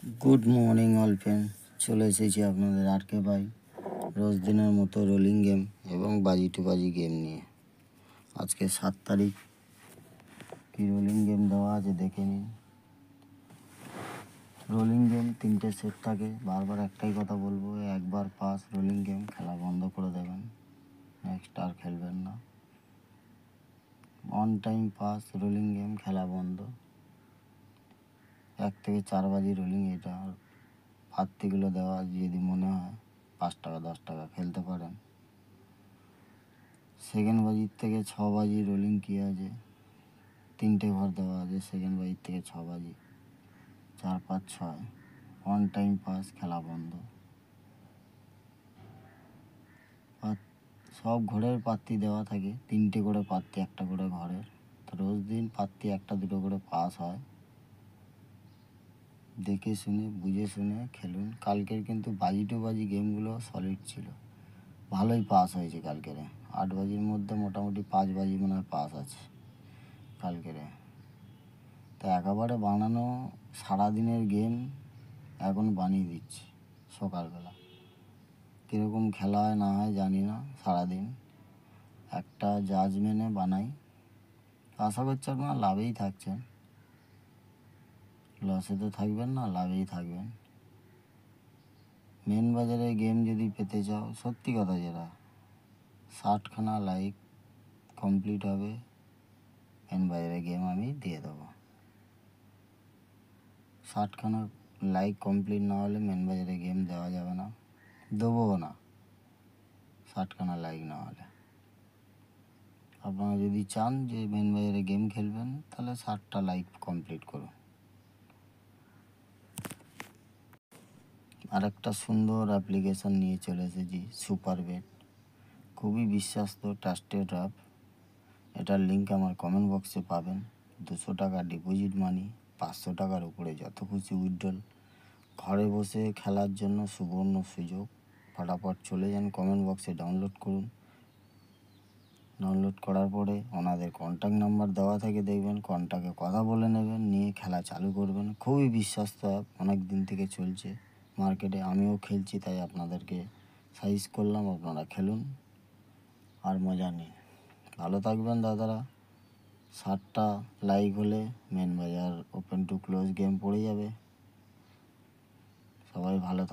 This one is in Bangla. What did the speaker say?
গুড মর্নিং অল ফ্রেন্ড, চলে এসেছি আপনাদের আরকে ভাই রোজ দিনের মতো রোলিং গেম এবং বাজি টু বাজি গেম নিয়ে। আজকে 7 তারিখ, কি রোলিং গেম দেওয়া আছে দেখে নিন। রোলিং গেম 3টে সেট থাকে। বারবার একটাই কথা বলবো, একবার পাস রোলিং গেম খেলা বন্ধ করে দেবেন, নেক্সট আর খেলবেন না। On time pass rolling game খেলা বন্ধ। 1 থেকে 4 বাজি রোলিং, এটা পাত্তিগুলো দেওয়া, যদি মনে হয় 5 টাকা 10 টাকা খেলতে পারেন। সেকেন্ড বাজির থেকে 6 বাজি রোলিং কি আছে, 3টে ঘর দেওয়া আছে। সেকেন্ড বাজির থেকে 6 বাজি, 4 5 6 অন টাইম পাস খেলা বন্ধ। সব ঘরের পাত্তি দেওয়া থাকে, 3টে করে পাত্তি একটা করে ঘরের। তো রোজ দিন পাত্তি 1-2 করে পাস হয়। দেখে শুনে বুঝে শুনে খেলুন। কালকের কিন্তু বাজি টু বাজি গেমগুলো সলিড ছিল, ভালোই পাস হয়েছে কালকের। 8 বাজির মধ্যে মোটামুটি 5 বাজি মনে হয় পাস আছে কালকের। তো একেবারে বানানো সারাদিনের গেম এখন বানিয়ে দিচ্ছি সকালবেলা। কীরকম খেলা হয় না হয় জানি না, সারাদিন একটা জাজমেন্টে বানাই। আশা করছি আপনারা লাভেই থাকছেন, লসে তো থাকবেন না, লাভেই থাকবেন। মেন বাজারে গেম যদি পেতে চাও, সত্যি কথা যেটা, 60খানা লাইক কমপ্লিট হবে, মেন বাজারে গেম আমি দিয়ে দেবো। 60খানা লাইক কমপ্লিট না হলে মেন বাজারে গেম দেওয়া যাবে না, দেবো না। 60খানা লাইক না হলে, আপনারা যদি চান যে মেন বাজারে গেম খেলবেন, তাহলে 60টা লাইক কমপ্লিট করুন। আর একটা সুন্দর অ্যাপ্লিকেশন নিয়ে চলে এসেছি, সুপার বেট। খুবই বিশ্বস্ত ট্রাস্টেড অ্যাপ। এটার লিঙ্ক আমার কমেন্ট বক্সে পাবেন। 200 টাকা ডিপোজিট মানি, 500 টাকার উপরে যত খুশি উইথড্রল। ঘরে বসে খেলার জন্য সুবর্ণ সুযোগ। ফটাফট চলে যান কমেন্ট বক্সে, ডাউনলোড করুন। ডাউনলোড করার পরে ওনাদের কন্ট্যাক্ট নাম্বার দেওয়া থাকে, দেখবেন কন্ট্যাক্টে কথা বলে নেবেন, নিয়ে খেলা চালু করবেন। খুবই বিশ্বস্ত অ্যাপ, অনেক দিন থেকে চলছে মার্কেটে, আমিও খেলছি, তাই আপনাদেরকে সাজেস্ট করলাম, আপনারা খেলুন আর মজা নিন। ভালো থাকবেন দাদারা। 60টা লাইক হলে মেন বাজার ওপেন টু ক্লোজ গেম পড়ে যাবে। সবাই ভালো থাকবে।